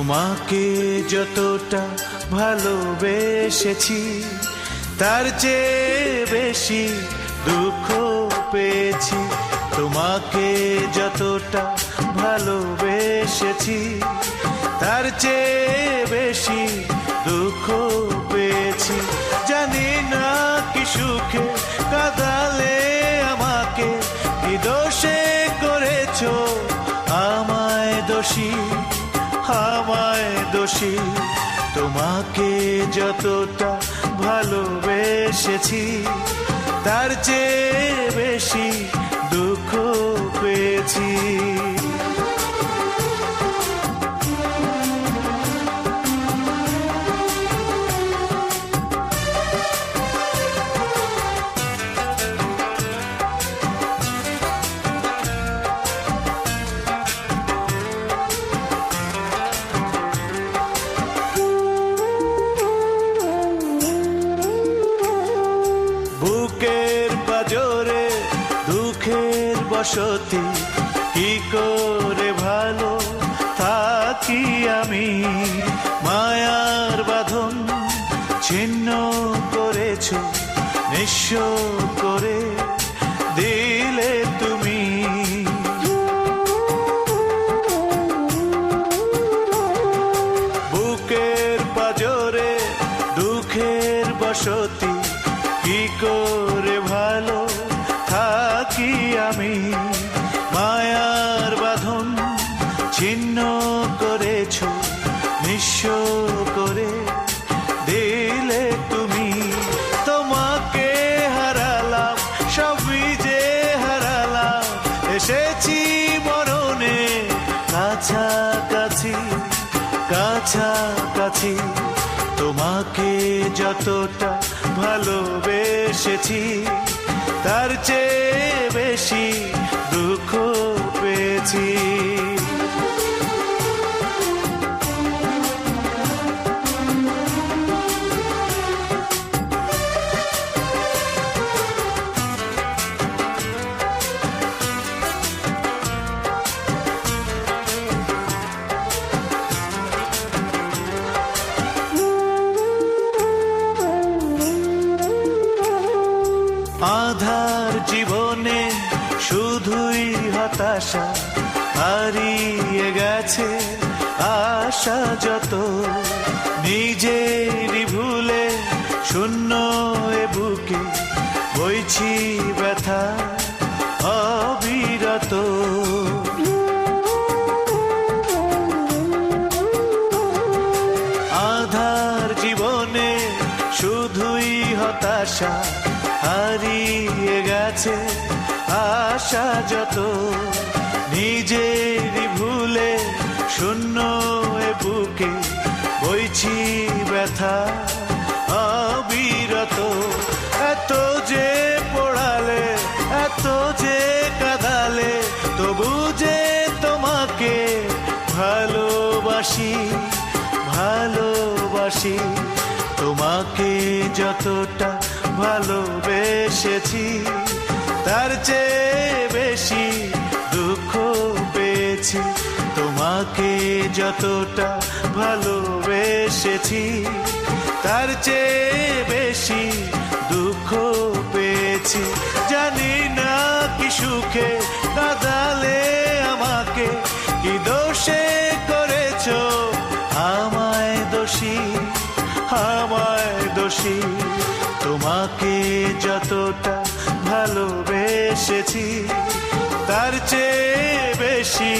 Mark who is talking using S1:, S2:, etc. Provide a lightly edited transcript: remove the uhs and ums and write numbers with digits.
S1: তোমাকে যতটা ভালোবেসেছি তার চেয়ে বেশি দুঃখ পেয়েছি। তোমাকে যতটা ভালোবেসেছি তার চেয়ে বেশি দুঃখ পেয়েছি। জানি না কি সুখে কাঁদালে আমাকে, কি দোষে করেছো আমায় দোষী, আমায় দোষী। তোমাকে যতটা ভালোবেসেছি তার চেয়ে বেশি দুঃখ পেয়েছি। বুকের পাজরে দুঃখের বসতি, কি করে ভালো থাকি আমি। মায়ার বাঁধন ছিন্ন করেছো, নিঃস্ব করে দিলে তুমি। বুকের পাজরে দুঃখের বসতি, কি করে ভালো থাকি আমি। মায়ার বাঁধন ছিন্ন করেছো, নিঃস্ব করে দিলে তুমি। তোমাকে হারালাম, সবই যে হারালাম, এসেছি মরণে কাছাকাছি, কাছাকাছি। তোমাকে যতটা ভালোবেসেছি তার চেয়ে বেশি দুঃখ পেয়েছি। আধার জীবনে শুধুই হতাশা, হারিয়ে গেছে আশা যত। নিজেরই ভুলে শূন্য এ বুকে বইছি ব্যথা অবিরত। আধার জীবনে শুধুই হতাশা, হারিয়ে গেছে আশা যত। নিজেরই ভুলে শূন্য এ বুকে বইছি ব্যথা অবিরত। এত যে পড়ালে, এত যে কাঁদালে, তবু যে তোমাকে ভালোবাসি, ভালোবাসি। তোমাকে যতটা ভালোবেসেছি তার চেয়ে বেশি দুঃখ পেয়েছি। তোমাকে যতটা ভালোবেসেছি তার চেয়ে বেশি দুঃখ পেয়েছি। জানি না কি সুখে কাঁদালে আমাকে, কি দোষে করেছো আমায় দোষী, আমায় দোষী। তোমাকে যতটা ভালোবেসেছি তার চেয়ে বেশি